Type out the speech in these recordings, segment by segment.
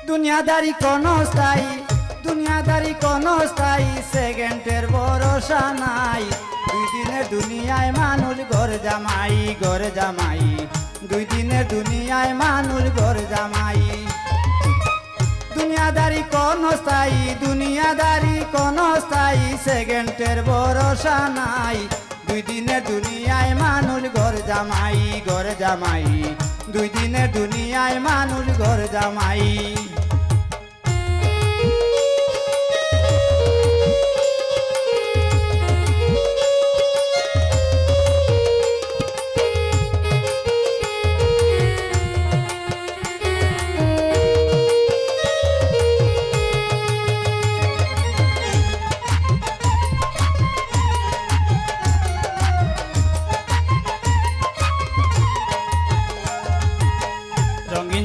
দুনিয়াদারি কোনো স্থায়ী সেকেন্ডের ভরসা নাই। দুই দিনের দুনিয়ায় মানুষ ঘর জামাই, দুই দিনের দুনিয়ায় মানুষ ঘর জামাই। দুনিয়াদারি কোনো স্থায়ী সেকেন্ডের ভরসা নাই। দুই দিনের দুনিয়ায় মানুষ ঘর জামাই, দুই দিনের দুনিয়ায় মানুষ ঘর জামাই।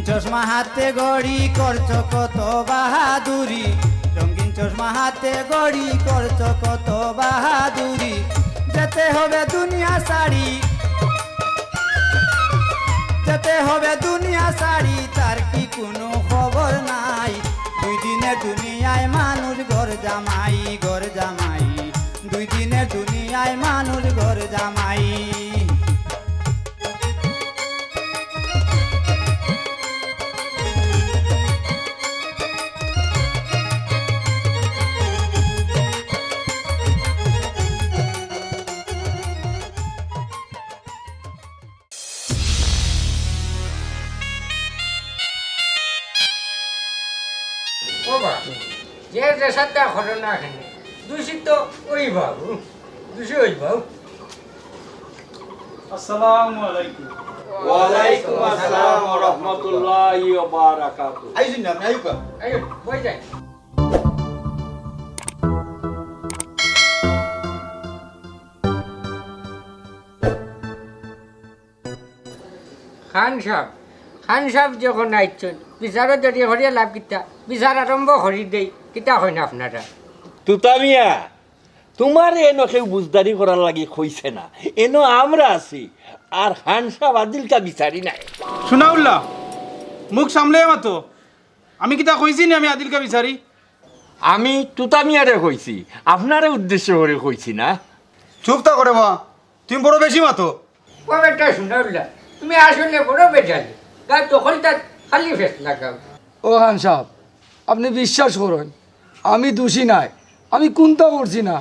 চশমা হাতে গড়ি করছো কত বাহাদুরি, রঙিন চশমা হাতে গড়ি করছো কত বাহাদুরি। যেতে হবে দুনিয়া ছাড়ি, তার কি কোনো খবর নাই। দুই দিনের দুনিয়ায় মানুষ ঘর জামাই, দুই দিনের দুনিয়ায় মানুষ ঘর জামাই। যে দেশাটা ঘটনা এখানে দূষিত ওই বাবু, দূষি ওই বাবু। আসসালামু আলাইকুম। ওয়ালাইকুম আসসালাম ওয়া রাহমাতুল্লাহি ওয়া বারাকাতুহু। আইজুন না আইবা। আইও বই যাই। খান সাহেব যখন আইছেন বিচারত যদি হরিয়া লাভ কিতা বিচার আরম্ভ হরি দেই কিতা হয় না আপনারা। তুতামিয়া তোমার এনো কেউ বুঝদারি করার লাগি কইছে না, এনো আমরা আছি আর হানসা বাদিলকা বিচারি নাই। শোনাউল্লাহ মুখ সামলে মাতো, আমি কিতা কইছি না আমি আদিলকা বিচারি? আমি তুতামিয়ারে কইছি, আপনারে উদ্দেশ্য করে কইছি না। চুপ তা করে বা, তুমি বড় বেশি মাতো। ও বেটা শুনাউল্লাহ, তুমি আসলে বড় বেজালি, গা তখন তার খালি ফেস লাগাও। ও খান সাহেব, আপনি বিশ্বাস করুন আমি দোষী নাই, আমি কোনটা করছি না।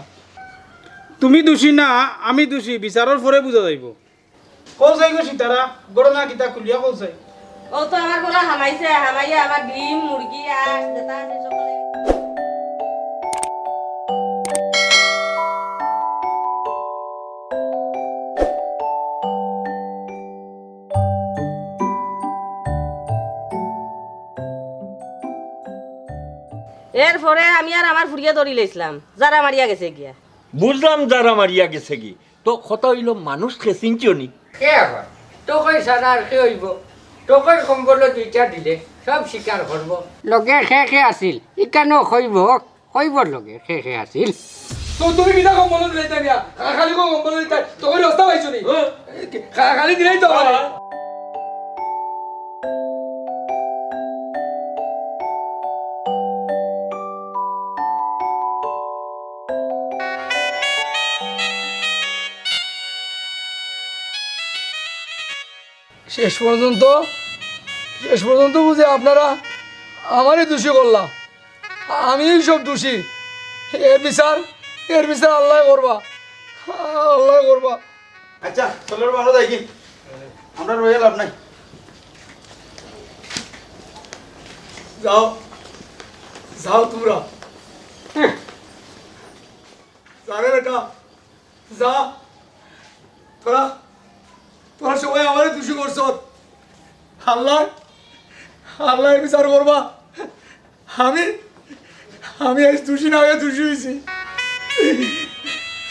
তুমি দোষী না আমি দোষী, বিচারের পরে বুঝা যাইব। কও যাই গো সীতারা, বড় না কিতা খুলিয়া কও যাই। ও তো আমার গলা হামাইয়া আমার ডিম মুরগি আস যেটা আছে সকলে। এরপরে আমি আর আমার ফুরিয়া ধরি লাইছিলাম, যারা মারিয়া গেছে গিয়া। বুঝলাম যারা মারিয়া গেছে কি, তো কথা হইল মানুষ খেসিনচিওনি। কে আবার তোকে সারা আর কে হইব? তোকের কম্বল দুইটা দিলে সব স্বীকার করব। লগে খে আছিল ইকানো কইবর লগে খে আছিল। তো তুমি কিনা কম বলো দিলাই মিয়া, খালি কম বলো দিলাই তো কই রাস্তা পাইছো নি? খালি দিলাই তো আমারে। শেষ পর্যন্ত বুঝে আপনারা আমারই দোষী করলাম, আমি সব দোষী। এর বিচার আল্লাহ করবা। আচ্ছা চলো ভালো যাই কি, আমরা রয়ে লাভ নাই। যাও তোমরা, যাবে বেটা যা। তোরা সবাই আমারে দোষী করছ, আল্লাহ বিচার করবা। আমি আজ দোষী না হয়ে দোষী হয়েছি।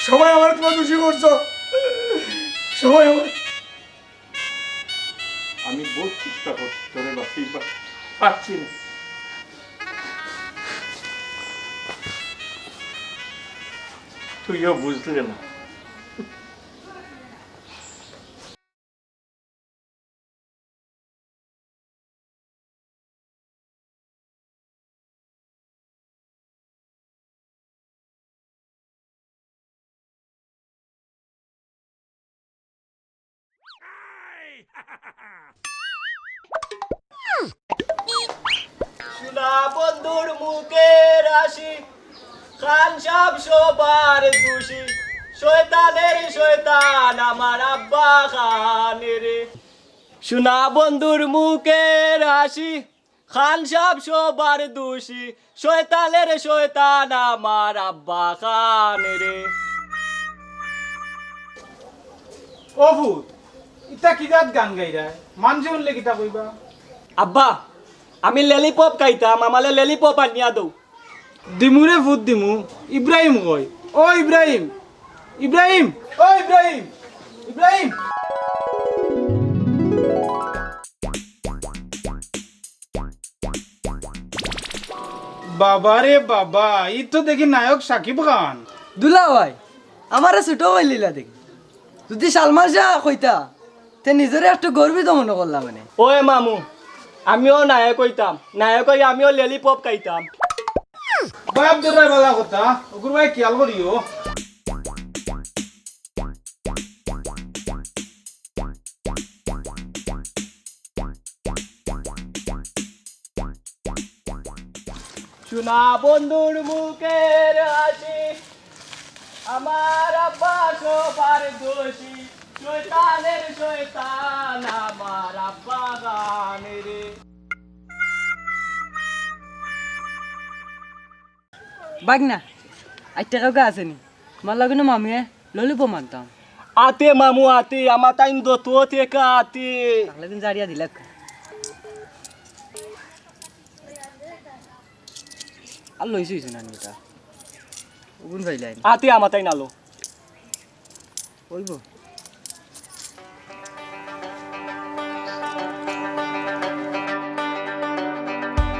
সবাই আমার তোমার দোষী করছ, সবাই আমার। আমি বহুত চেষ্টা করছি তোরে বাঁচিবার, পারছি না। তুইও বুঝলে না। শোনা বন্ধুর মুখের হাসি, খান সাহেব সবার দোষী, শয়তানের শয়তান আমার আব্বা খানের। শোনা বন্ধুর মুখের হাসি, খান সাহেব সবার দোষী, শয়তানের শয়তান আমার আব্বা খানের। ও ভূত ইটা কিজাত গান গাইরা মানুষে শুনলে কিতা কইবা? আব্বা আমি ললিপপ খাইতাম, আমালে ললিপপ আনিয়া দৌ। দিমুরে ভূত দিমু। ইব্রাহিম কই। ও ইব্রাহিম, ইব্রাহিম, ও ইব্রাহিম, ইব্রাহিম। বাবা রে বাবা, ই তো দেখি নায়ক সাকিব খান। দুলা ভাই আমার ছোট ভাই লীলা দেখি, যদি সালমান শাহ কইতা তে নিজরে একটু গর্বিত মনে করলাম মানে। ওই মামু আমিও নায়ক হইতাম, নায়ক হই আমিও ললিপপ খাইতাম। বাপ দরাই বালা কথা ওগুর ভাই খেয়াল করিও। শোনা বন্ধুর মুখের হাসি, আমার আব্বা সবার দোষী, শয়তানের শয়তান আমার আব্বা গানের। বাগনা আইটা কাউকে আসেনি আমার লাগে না মামিয়ে ললিপপ মানতাম, আতে মামু আতে, আমার তাই দোতো থেকে আতে। তাহলে দিন জারিয়া দিলাক আর লইছি না নিটা ওগুন ভাইলাই আতে আমার তাই নালো। কইব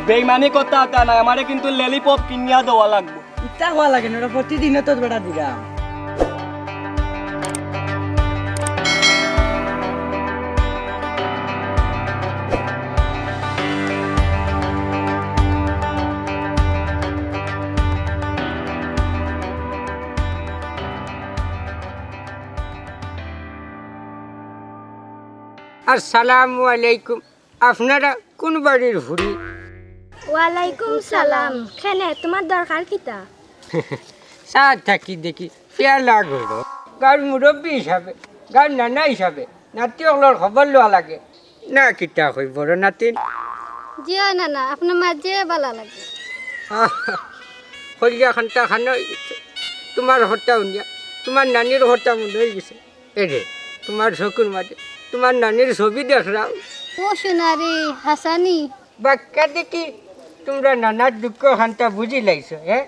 বেইমানি কথা আতা না, আমারে কিন্তু ললিপপ কিনিয়া দেওয়া লাগবে। ইটা হওয়া লাগে না, ওটা প্রতিদিনে তো বেটা দিলাম। আসসালামু আলাইকুম। আপনারা কোন বাড়ির হুড়ি? ওয়ালাইকুম সালাম। খেনে তোমার দরকার কিতা? চা থাকি দেখি পেয়ালা গড় গাঁর মুরব্বী হিসাবে, গাঁর নানা হিসাবে নাতিসকলৰ খবৰ লোৱা লাগে না। কিতা কই বড় নাতিন? জিও নানা আপনার মাঝে বালা লাগে। সৰিয়া খান্তা খান তোমাৰ হত্যা উনিয়া, তোমাৰ নানিৰ হত্যা মন হৈ গৈছে। এৰে তোমাৰ চকুৰ মাজে তোমাৰ নানিৰ ছবি দেখৰা ও সোনারি হাসানি বাক্যা দেখি তোমরা নানার দুঃখ খান্তা বুঝি লাইছো। হ্যাঁ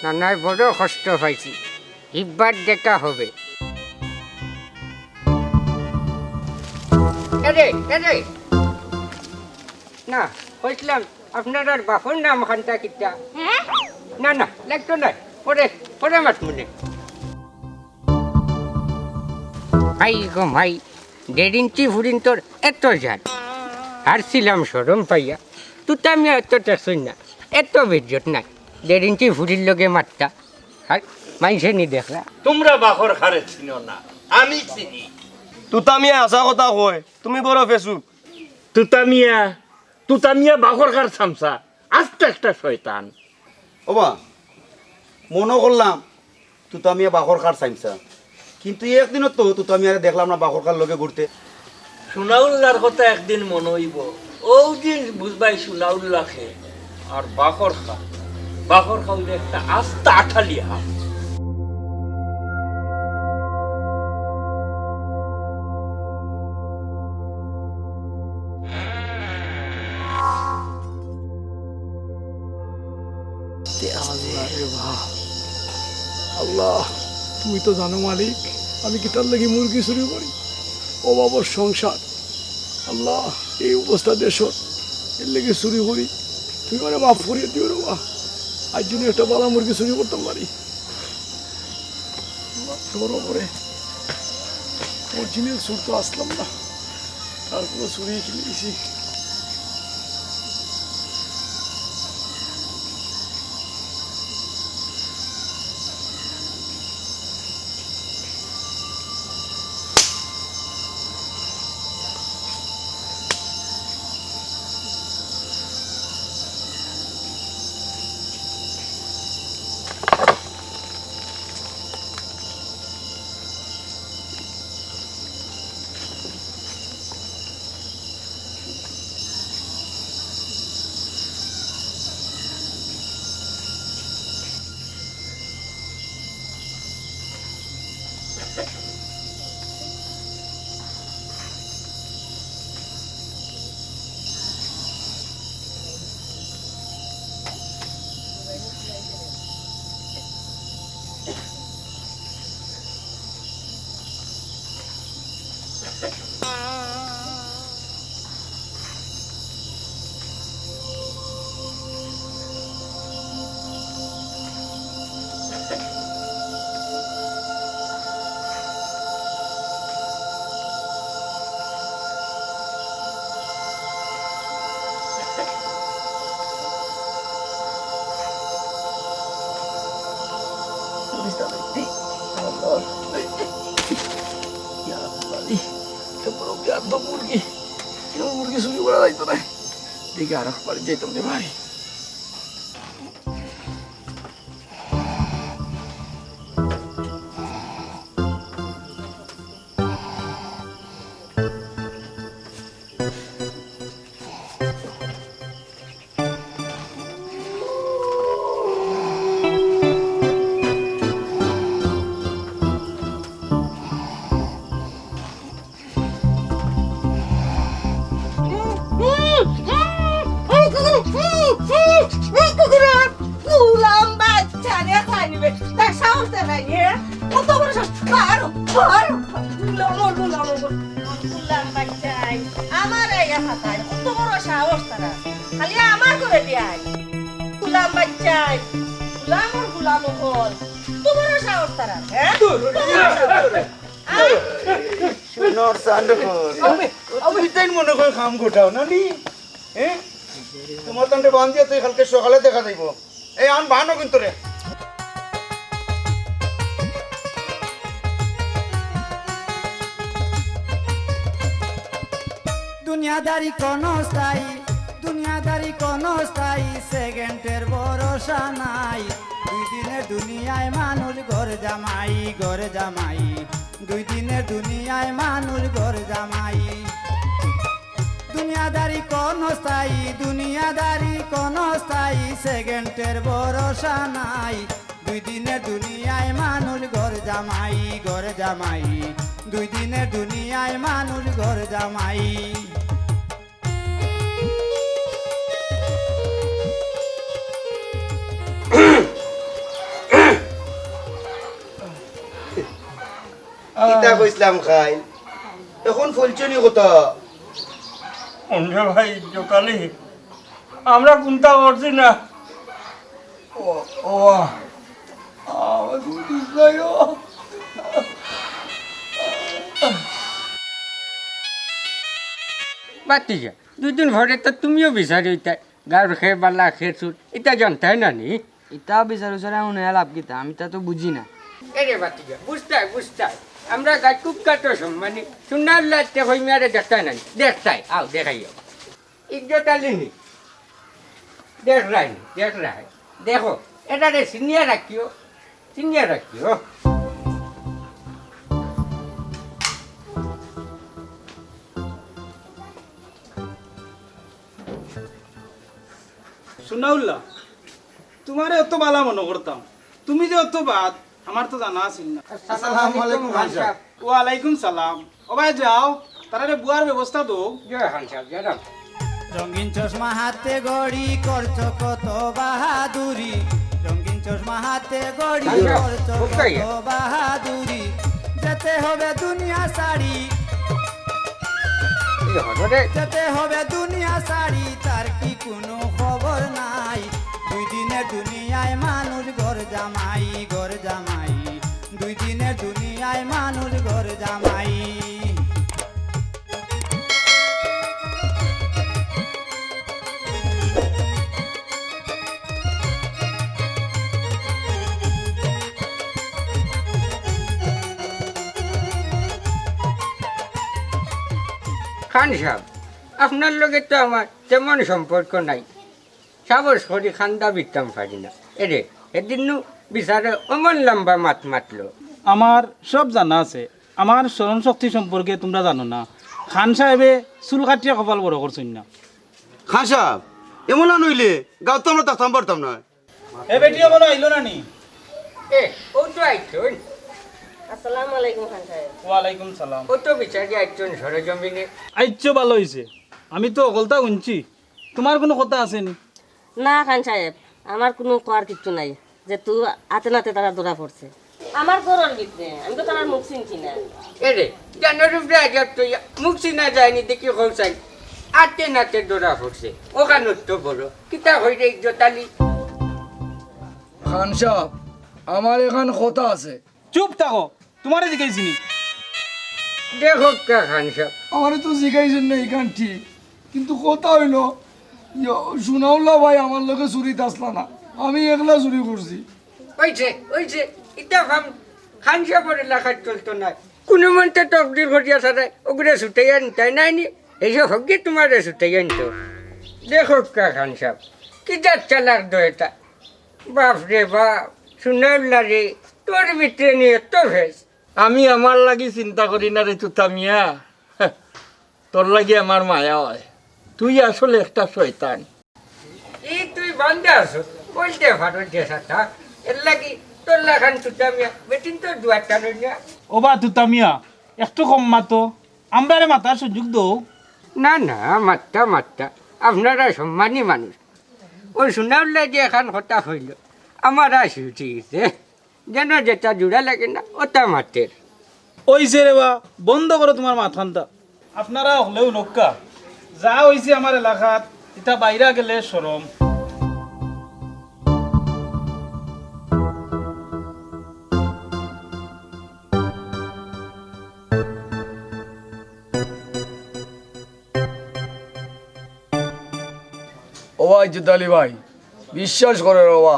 নানায় বড় কষ্ট পাইছি, ইবার দেখা হবে। এরে এরে না কইছিলাম আপনার আর বাপর নাম খান্তা কিতা? হ্যাঁ না না লাগতো না, পরে পরে মাত মনে। ভাই গো ভাই, 1.5 ইঞ্চি ফুরিন তোর এত জান হারছিলাম সরম পাইয়া। তুই আমি এত টেসই না, এত বেজত নাই। 1.5 ইঞ্চি ফুরির লগে মারতা আর মাইসে নি দেখলা। তোমরা বাখর খারে চিনো না, আমি চিনি। তুতামিয়া আসা কথা কয়, তুমি বড় ফেসুক। তুতামিয়া বাখর খার চামচা, আস্তে একটা শয়তান। ওবা মনে করলাম তুতামিয়া বাখর খার চাইমসা, কিন্তু একদিনও তো তুতামিয়ারে দেখলাম না বাখর খার লগে ঘুরতে। সোনাউল্লার কথা একদিন মনে হইব, ও দিন বুঝবাই সোনাউল্লাহকে। আর বাখর খাওয়াইলে একটা আস্তা আঠালিয়া। আল্লাহ তুমি তো জানো মালিক আমি কি তার লাগি মুরগি চুরি করি, অভাবর সংসার। আল্লাহ এই অবস্থা দেশ এর লেগে চুরি করি, তুমি মানে মাফ করিয়ে দিও রে বা আজ জন্য একটা বালা মুরগি চুরি করতাম পারি তোর ওপরে অরিজিনাল সুর তো আসলাম না তারপরে চুরি খেলে দিছি মুরগি মুরগি চুরি করা যাইতো না দেখে আর বাড়ি যাইতাম রে ভাই আমার আইয়া খাতায় কত বড় সাহস তারা খালি আমার করে দিয়াই গুলাম বাচ্চাই গুলামর গুলাম হল কত বড় সাহস তারা হ্যাঁ শুনর সান্ডকর আমি তাই মনে করে কাম গোটাও না নি হ্যাঁ তোমার তান্ডে বান্ধিয়া তুই কালকে সকালে দেখা যাইব এই আন বাহানো কিন্তু রে দুনিয়াদারি কোনো স্থায়ী সেকেন্ডের ভরসা নাই দুই দিনের দুনিয়ায় মানুষ ঘর জামাই দুই দিনের দুনিয়ায় মানুষ ঘর জামাই দুনিয়াদারি কোনো স্থায়ী সেকেন্ডের ভরসা নাই দুই দিনের দুনিয়ায় মানুষ ঘর জামাই দুই দিনের দুনিয়ায় মানুষ ঘর জামাই কিতা কইছিলাম খাই এখন ফুলছনি কথা অন্ধে ভাই জোকালি আমরা কোনটা করছি না ও আমার বুঝিস নাই ও বাতি যা দুদিন ভরে তো তুমিও বিচারি ইতা গাঁর খেয়ে বালা খেয়ে চুর ইতা জানতাই না নি ইতা বিচার বিচার এমন লাভ কিতা আমি তা তো বুঝি না এরে বাতি যা বুঝতাই আমরা গাছ খুব কাটো সম্মানি সুনার লাগতে হই মেয়ারে দেখতাই নাই দেখতাই আও দেখাইও ইজ্জত আলিনি দেখ রাই দেখো এটা রে সিনিয়া রাখিও সুনাউল্লাহ তোমারে অত বালা মনে করতাম তুমি যে অত বাদ আমার তো জানা আছিল না আসসালামু আলাইকুম খান সাহেব। ওয়ালাইকুম সালাম ও ভাই যাও তারারে বুয়ার ব্যবস্থা দো জয় খান সাহেব জয় রঙিন চশমা হাতে গড়ি করছো কত বাহাদুরি রঙিন চশমা হাতে গড়ি করছো কত বাহাদুরি যেতে হবে দুনিয়া সারি যেতে হবে দুনিয়া সারি তার কি কোনো খবর না খান সাহেব আপনার লগে তো আমার তেমন সম্পর্ক নাই সাবস করি খান্দা বিকতাম পারি না এরে এদিন বিচারে অমন লম্বা মাত মাতলো আমার সব জানা আছে আমার স্মরণ শক্তি সম্পর্কে তোমরা জানো না খান সাহেবে চুল কাটিয়া কপাল বড় করছেন না খান সাহেব এমন না নইলে গাঁও তো আমরা থাকতাম পারতাম না এ বেটিও বলো আইলো না নি এ ও তো আইছন আসসালামু আলাইকুম খান সাহেব। ওয়ালাইকুম সালাম ও তো বিচারি আইছন সরজমিনে আইচ্ছ ভালো হয়েছে আমি তো অকলতা শুনছি তোমার কোনো কথা আসেনি না খান সাহেব আমার কোনো করার কিছু নাই যে তুই হাতে নাতে তারা ধরা পড়ছে আমার গরর ভিতরে আমি তো তার মুখ চিনছি না এরে জানোর উপরে আজাব তো মুখ চিনা যায়নি দেখি হলসাই আতে নাতে দৌড়া পড়ছে ওখানে তো বড় কিতা হইরে ইজ্জতালি খান সাহেব আমার এখন কথা আছে। চুপ থাকো তোমারে জিজ্ঞাসিনি দেখো কা খান সাহেব আমার তো শিখাইছেন না এখান ঠিক কিন্তু কথা হইল শুনাউল্লা ভাই আমার লোকে চুরিতে আসলা না আমি একলা চুরি করছি। ওইছে ইটা ভাম খান সাহেবের এলাকায় চলতো না কোনো মন্ত্রে তকদির ঘটিয়া সারাই ওগুলো ছুটাইয়া নিতাই নাই নি এইসব হোক গিয়ে তোমার ছুটাইয়া নিত দেখো কা খান সাহেব কি যা চালাক দয়টা বাপ রে বাপ শুনাউল্লা রে তোর ভিতরে নিয়ে তো ভেস আমি আমার লাগি চিন্তা করি না রে তুতা মিয়া তোর লাগি আমার মায়া হয় তুই আসলে একটা শয়তান এই তুই বান্ধে আছো বলতে পারো যে সাথা এর লাগি তোর লাখান তুতামিয়া বেটিন তোর দুয়ারটা নইয়া ও বা তুতামিয়া একটু কম মাতো আমরারে মাতার সুযোগ দৌ না না মাত্তা আপনারা সম্মানী মানুষ ওই শুনাউল্লা যে এখন কথা হইল আমার আসি উঠে গেছে যেন যেটা জোড়া লাগে না ওটা মাতের ওইছে রে বা বন্ধ করো তোমার মাথানটা আপনারা হলেও নক্কা যা হয়েছে আমার এলাকাত এটা বাইরে গেলে সরম ও ভাই জুদালি ভাই বিশ্বাস করে বাবা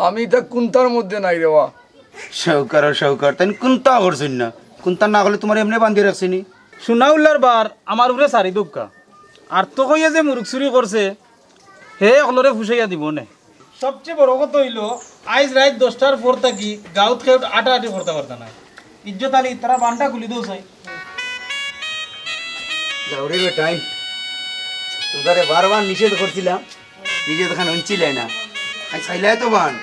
আমি তা কুন্তার মধ্যে নাই রে বা সৌকার তাই কোনটা করছেন না কোনটা না হলে তোমার এমনি বান্ধিয়ে রাখছিনি সুনাউল্লার বার আমার উপরে সারি দোকা আর তো কইয়া যে মুরুখ চুরি করছে হে অকলরে ফুসাইয়া দিব নে সবচেয়ে বড় কথা হইল আজ রাত 10টার পর থাকি গাঁত খেয়ে আটাআটি করতে পারত না ইজ্জত আলী তারা বানটা খুলি দোষ হয় যাওরে বেটাই তোদারে বারবার নিষেধ করছিলাম নিষেধ খান উঞ্চিলে না আই চাইলে তো বান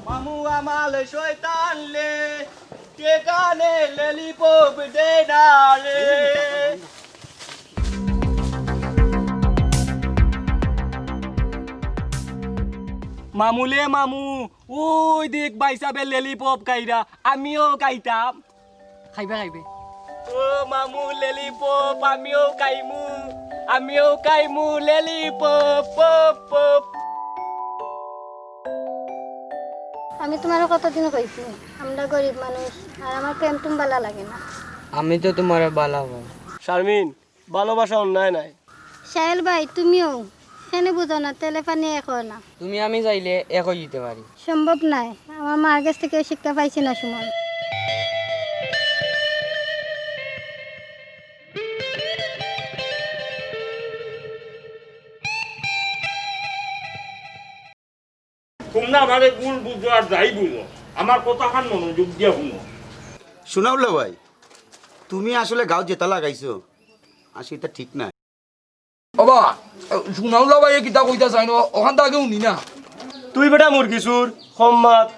মামু আমাল শয়তান লে কে কানে ললিপপ দে না রে মামুলে মামু ওই দেখ বাইসাবে ললিপপ খাইরা আমিও খাইতাম খাইবে ও মামু ললিপপ আমিও খাইমু ললিপপ পপ পপ আমি তোমার কতদিন কইছি আমরা গরিব মানুষ আর আমার প্রেম টুম ভালো লাগে না। আমি তো তোমার বালাবো শারমিন ভালোবাসা অন্যায় নাই সাহেল ভাই তুমিও এনে বুঝো না তেলে পানি এখন না তুমি আমি চাইলে একই দিতে পারি সম্ভব নাই আমার মার কাছ থেকে শিক্ষা পাইছি না সুমন। তোমরা আমারে গুল বুঝো আর যাই বুঝো আমার কথা খান মনোযোগ দিয়ে শুনো শোনাউল্লা ভাই তুমি আসলে গাঁও যেতা লাগাইছো আর সেটা ঠিক না বাবা শুনাউল্লা ভাই কিতা কইতা চাই না ওখান থেকে উনি না তুই বেটা মুরগি সুর সম্মাত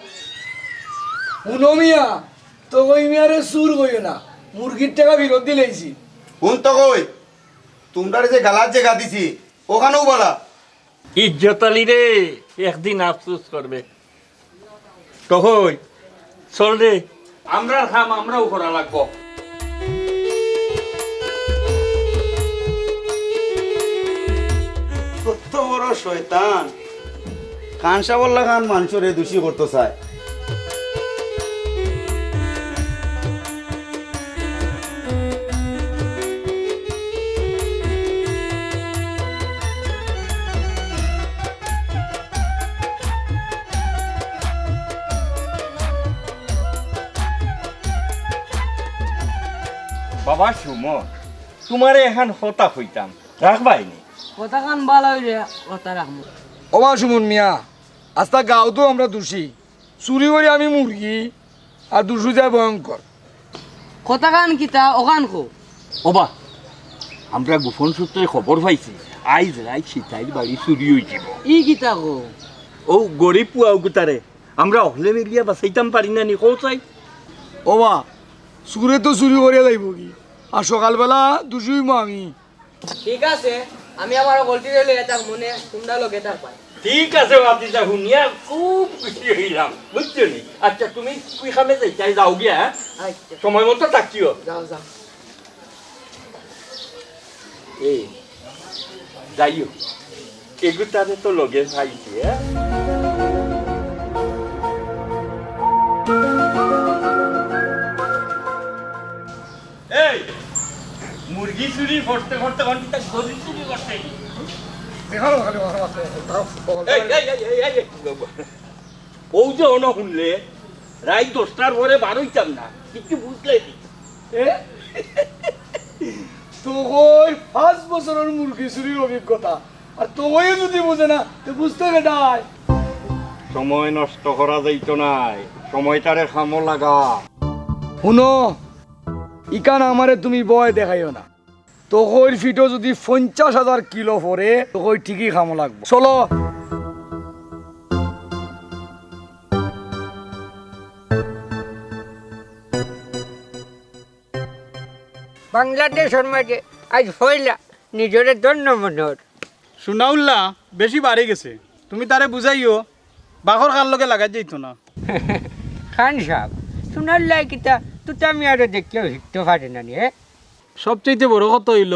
উনমিয়া তো ওই মিয়ারে সুর কইও না মুরগির টাকা বিরোধ দিলেইছি কোন তো কই তোমরা যে গালার যে গা দিছি ওখানেও বলা ইজ্জত আলী রে একদিন আফসোস করবে তো হই চল রে আমরা খাম আমরাও করা লাগবো কত বড় শয়তান খানসাবল্লা খান মানুষরে দোষী করতে চায় বাবা সুমন তোমারে এখন হতা হইতাম রাখবাই নি কথা কান ভালো হইলে কথা রাখবো ওবা সুমন মিয়া আস্তা গাও তো আমরা দোষী চুরি করি আমি মুরগি আর দুশো যায় ভয়ঙ্কর কথা কান কিতা ওখান কো ওবা আমরা গোপন সূত্রে খবর পাইছি আইজ রাই সীতাইর বাড়ি চুরি হইছিল ই কিতা কো ও গরিব পুয়াও গুতারে আমরা অহলে মিলিয়া বাঁচাইতাম পারি না নি কৌ চাই ওবা চুরে তো চুরি করিয়া যাইব কি আর সকালবেলা দুশোই আমি ঠিক আছে আমি আমার গলতি লই এটা মনে তোমরা লগে থাকবাই ঠিক আছে বাতিজা শুনিয়া খুব খুশি হইলাম বুঝছো নি আচ্ছা তুমি কুই খামে যাই যাও গিয়া হ্যাঁ? আচ্ছা সময় মতো থাকিও যাও যাও এই যাইও এগুতারে তো লগে পাইছি হ্যাঁ এই মুরগি চুরি করতে করতে ঘন্টা গরু চুরি করতে ও যে অন শুনলে রাই 10টার পরে বারোইতাম না কিছু বুঝলে তো ওই 5 বছরের মুরগি চুরির অভিজ্ঞতা আর তো ওই যদি বুঝে না তো বুঝতে গেটাই সময় নষ্ট করা যাইতো নাই সময়টারে খামো লাগা শুনো ইকান আমারে তুমি বয় দেখাইও না তো ওই ফিটো যদি 50,000 কিলো পরে তো ওই ঠিকই খামো লাগবো চলো বাংলাদেশের মাঝে আজ হইলা নিজের দন্য মনোর সুনাউল্লাহ বেশি বাড়ি গেছে তুমি তারে বুঝাইও বাঘর খার লগে লাগাই যাইতো না খান সাহেব শোনার লাই কিতা তুই আমি আরো দেখলেও শিখতে পারি না নি সবচেয়ে বড় কথা হইল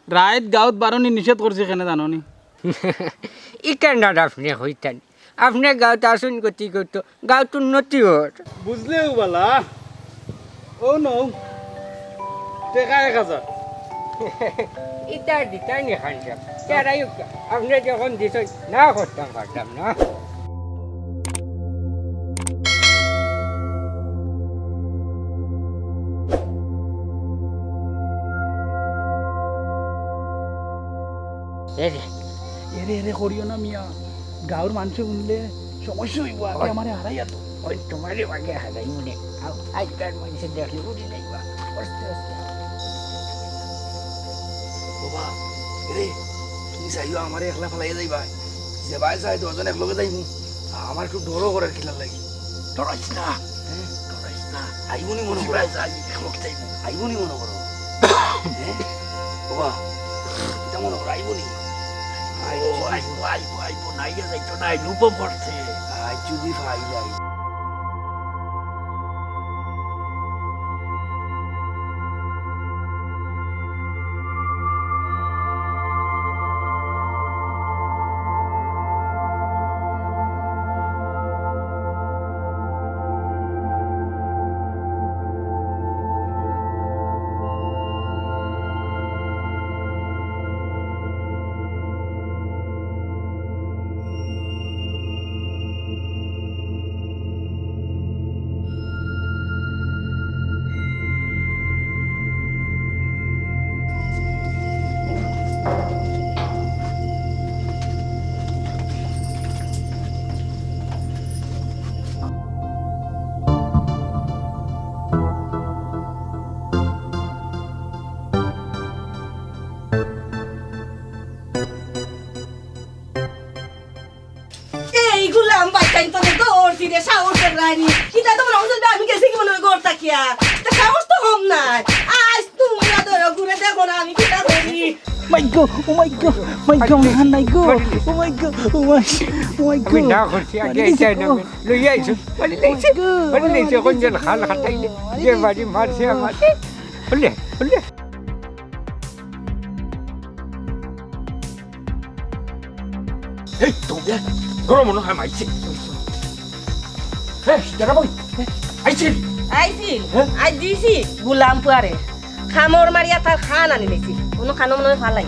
রাইত গাঁত বারণি নিষেধ করছে কেন জাননি ই কেন আপনি হইতেন আপনি গাঁত আসুন গতি করতো গাঁত উন্নতি হর বুঝলেও বালা ও নৌ টেকা 1000 ইটা দিতাই নি খান সাহেব তারাই আপনি যখন দিত না করতাম পারতাম না এরে এরে করিও না মিয়া গাঁর মানুষে শুনলে সমস্যা হইব আগে আমারে হারাইয়া তো ওই তোমারই আগে হারাই মনে আজকাল মানুষের দেখলে বুঝি যাইবা আস্তে আস্তে বাবা রে তুমি চাইও আমারে একলা ফেলাইয়া যাইবা যে ভাই চাই দুজন একলগে যাইবো আমার একটু ডরও করার খিলার লাগি ডরাইস না ডরাইস না আইবনি মনে করে যাই একলগে যাইবো আইবনি মনে করো বাবা এটা মনে করো আইবনি আইবো নাইয়া যাইতো না লুপ পড়ছে আই যদি ভাই যাই গুলাম বাইকাই তো দৌড়ছি রে সাহসের রানী কিতা তোমার অঞ্চল আমি গেছি কি মনে হয় গোড় তাকিয়া তা সাহস তো কম নাই আজ তোমরা ধরো ঘুরে দেখো না আমি কিতা করি মাই গড ও মাই গড মান নাই গো ও মাই গড ও মাই আমি না করছি আগে চাই না লইয়া আইছো বলি লেছে কোন জন খাল খাটাইলে যে বাড়ি মারছে আমাকে বলে বলে এই তোমরা গরম মনে হয় মাইছে হ্যাঁ দাঁড়া বই আইছিল আইছিল আই দিছি গুলাম পুয়ারে খামর মারিয়া তার খান আনি লেছি কোনো খানো মনে হয় ভালাই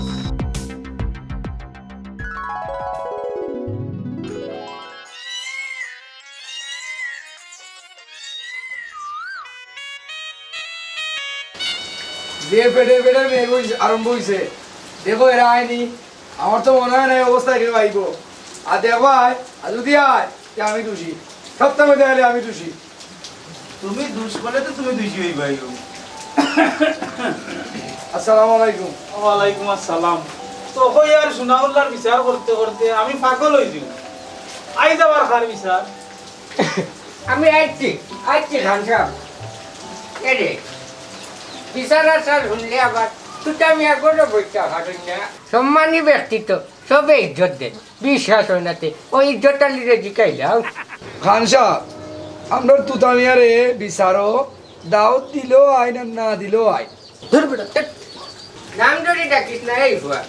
যে পেটের পেটের মেয়ে আরম্ভ হয়েছে দেখো এরা আয়নি আমার তো মনে হয় না এই অবস্থায় কেউ আইব আর দেখবাই আর যদি আয় তে আমি দোষী সপ্তাহ মধ্যে আলে আমি দোষী তুমি দুষ করলে তো তুমি দুষি হই ভাই আসসালামু আলাইকুম ওয়ালাইকুম আসসালাম তো কই আর সুনাউল্লাহর বিচার করতে করতে আমি পাগল হই যাই আই যাবার খার বিচার আমি আইছি খান সাহেব এরে বিচারা স্যার শুনলে আবার তুই আমি একবারও বইটা হারুন না সম্মানী ব্যক্তিত্ব সবে ইজ্জত দেন বিশ্বাস হয় নাতে ওই ইজ্জতটা লিরে জিকাইলাম খান সাহেব আমরা তুতামিয়ারে বিচারো দাওয়াত দিলেও আয় না দিলেও আয় ধরবে নাম ধরে ডাকিস না এই ভুয়া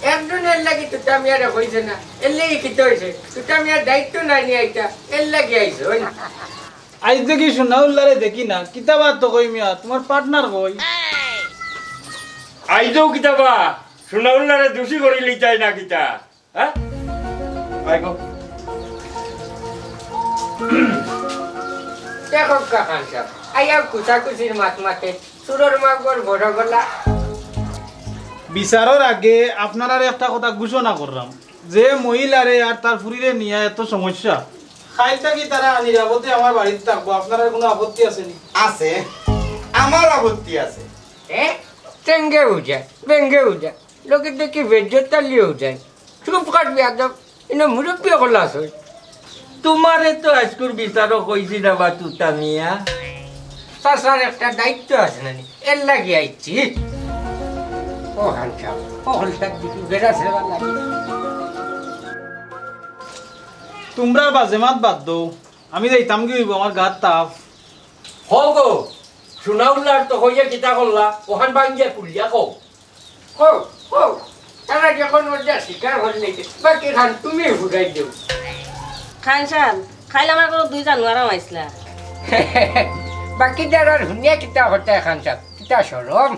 একজনের লাগি তুই আমি আর হয়েছে না এর লাগি কি হয়েছে তুই আমি আর দায়িত্ব নাই নিয়ে আইতা এর লাগি আইছো আজ দেখি সুনাউল্লাহরে দেখি না কিতাবাত তো কই মিয়া তোমার পার্টনার কই আইজও কিতাবা সুনাউল্লারে দোষী করি লিতাই না কিতা হ্যাঁ আইগো দেখো খান সাহেব আইয়া কুচাকুচির মাত মাতে সুরর মাগর বড় গলা বিচারের আগে আপনারা একটা কথা ঘোষণা করলাম যে মহিলারে আর তার ফুরিরে নিয়ে এত সমস্যা খাইলটা কি তারা নিরাপদে আমার বাড়িতে থাকবো আপনার কোনো আপত্তি আছে নি আছে আমার আপত্তি আছে চেঙ্গে উজায় বেঙ্গে উজায় লোকে দেখি বেজ্জত তালিয়ে উজায় চুপ কাটবি একদম ইনো মুরব্বী করলা আছে তোমারে তো আজকুর বিচারও কইছি না বা তুতা মিয়া চাষার একটা দায়িত্ব আছে নানি এর লাগি আইছি ও হান সাহেব ও হলটা দিকে বেড়া ছেড়া লাগে তোমরা বাজেমাত বাদ দো আমি যাইতাম কি হইব আমার গাত তাপ হগো সুনাউল্লার তো হইয়া কিতা করলা ওখান বাঙ্গিয়া কুলিয়া কও ও ও তারা যখন ওটা শিকার হল লেগে বাকি খান তুমি ঘুরাই দেও খান সাহেব খাইলে আমার কোনো দুই জানুয়ারা মাইছিলা বাকি যারা শুনিয়া কিতা হতে খান সাহেব কিতা সরম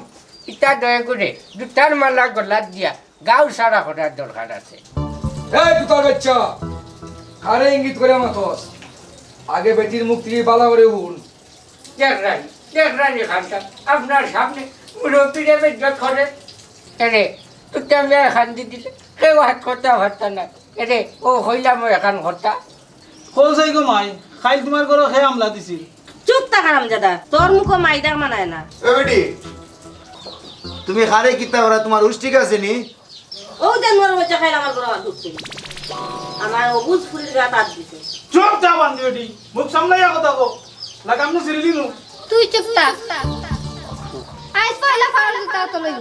কিতা দয়া করে দুটার মালা গলাত দিয়া গাঁও সারা করার দরকার আছে এই তুতার বাচ্চা কারে ইঙ্গিত করে মাতস আগে বেটির মুখ থেকে বালা করে উন দেখ রানি খান সাহেব আপনার সামনে মুরব্বীরা বেজ্জত করে এরে তুই আমি এখান দি দিলে কেউ হাত করতে পারতা না এরে ও হইলাম এখান করতা কল যাই গো মাই খাইল তোমার ঘরে খেয়ে আমলা দিছিল চুপ তা হারাম দাদা তোর মুখো মাইদা মানায় না এ বেটি তুমি খারে কিতা ওরা তোমার উস ঠিক আছে নি ও জানুয়ার মধ্যে খাইলে আমার ঘরে ঢুকছে আমার অবুজ ফুলের গাত হাত দিছে চুপ চা বান্ধি বেটি মুখ সামলাইয়া কথা কো লাগাম না সিরিলি নু তুই চুপ থাক আজ পয়লা ফাড়া দিতা তো লই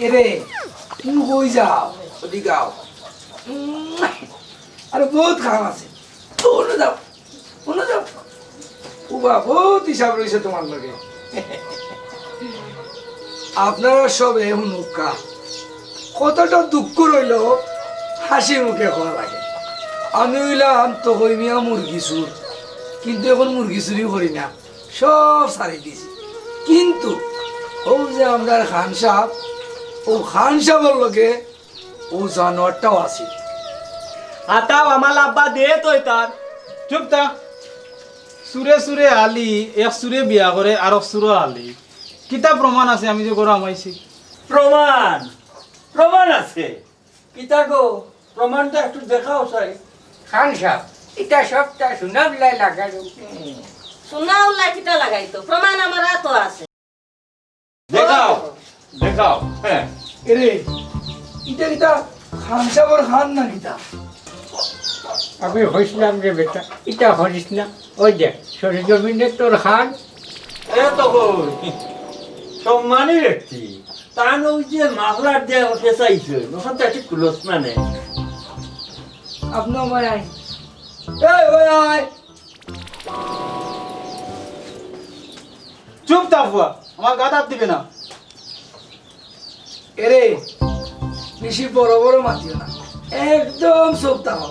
এরে তুমি কই যাও ওদিকে আও আরে বহুত কাম আছে ওনে যাও উবা বহুত হিসাব রয়েছে তোমার লগে আপনারা সব এখন মুখা কতটা দুঃখ রইল হাসি মুখে হওয়া লাগে আমি হইলাম তো হইমিয়া মুরগি চুর কিন্তু এখন মুরগি চুরি করি না সব সারি দিয়েছি কিন্তু ও যে আমরা খান সাহেব ও খান সাহেবের লগে ও জানোয়ারটাও আছে আতাও আমার আব্বা দে তোই তার চুপ তা সুরে সুরে আলি এক সুরে বিয়া করে আর এক সুরে আলি কিতা প্রমাণ আছে আমি যে ঘরে আমাইছি প্রমাণ আছে কিতা গো প্রমাণটা একটু দেখাও চাই খান সাহেব এটা সবটা শুনাবলাই লাগালো সোনা উল্লা কিটা লাগাইতো প্রমাণ আমার হাতও আছে দেখাও হ্যাঁ এরে ইটা কিতা খান সাহেবের খান না কিতা আমি হইছিলাম রে বেটা এটা হরিস না ওই দেখ সরিজমিনে তোর খান এ তো কই সম্মানী ব্যক্তি তান ওই যে মাফলার দেওয়া পেঁচাইছে ওখান থেকে ক্লোজ মানে আপনি আমার আই এই ওই আয় চুপ তা বুয়া আমার গাত হাত দিবে না এরে বেশি বড় বড় মাতিও না, একদম চোখ দাও,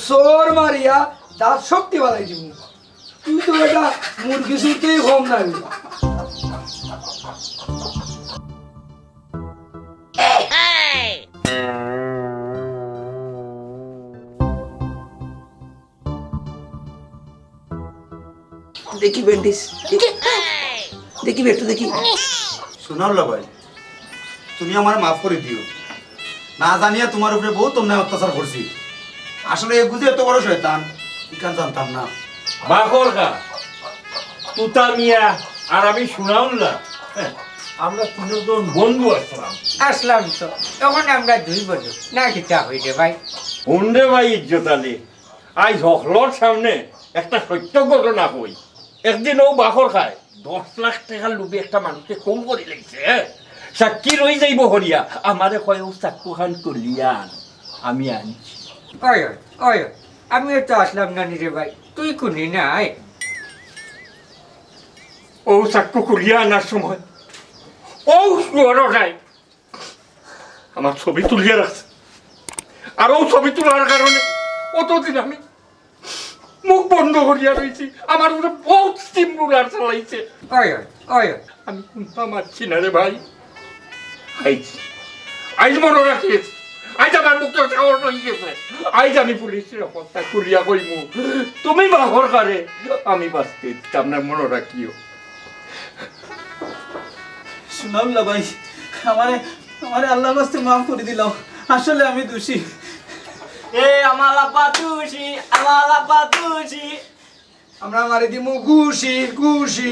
সর মারিয়া তার শক্তি বাড়াই দিব। তুই তো এটা মুরগি শুনতেই কম নাই। দেখি বেন্টিস, দেখি একটু দেখি। শোনাল্লা ভাই, তুমি আমার মাফ করে দিও, না জানিয়া তোমার উপরে বহুত অন্যায় অত্যাচার করছি। আসলে এ বুঝে এত বড় শয়তান ইকান জানতাম না। বাকর খা তুতা মিয়া আর আমি শুনাউল্লাহ, আমরা তিনজন বন্ধু আসলাম। আসলাম তো, তখন আমরা দুই বন্ধু না কিতা হইলে ভাই। হুন্ডে ভাই ইজ্জত আলী, আজ হকলর সামনে একটা সত্য ঘটনা কই। একদিন ও বাকর খায় 10 লাখ টাকার লোভে একটা মানুষকে কম করে লাগছে। সাক্ষী রই যাইব হরিয়া, আমারে কয় ও চাক্কু খান কলিয়ান, আমি আনছি। ওই ওই ওই ওই, আমিও তো আসলাম না রে ভাই, তুই কোনি নাই। ও চাক্কু কলিয়া আনার সময় ও নাই আমার ছবি তুলিয়ে রাখছে। আর ও ছবি তোলার কারণে অতদিন আমি মুখ বন্ধ করিয়া রয়েছি। আমার উপরে বহুত স্টিম রুলার চালাইছে। ওই ওই ওই ওই, আমি শুনতে পারছি না রে ভাই। আইজ মনে রাখিস, আইজ আমার মুখ সাহস হয়ে গেছে। আইজ আমি পুলিশের কথা খুলিয়া কইমু, তুমি বাহর কারে আমি বাঁচতে আপনার মনে রাখিও। শুনাল্লা ভাই, আমারে আমারে আল্লাহ বাস্তে মাফ করে দিলাম, আসলে আমি দোষী। এ আমার আব্বা তুষি, আমার আব্বা তুষি। আমরা মারি দিমু ঘুষি ঘুষি।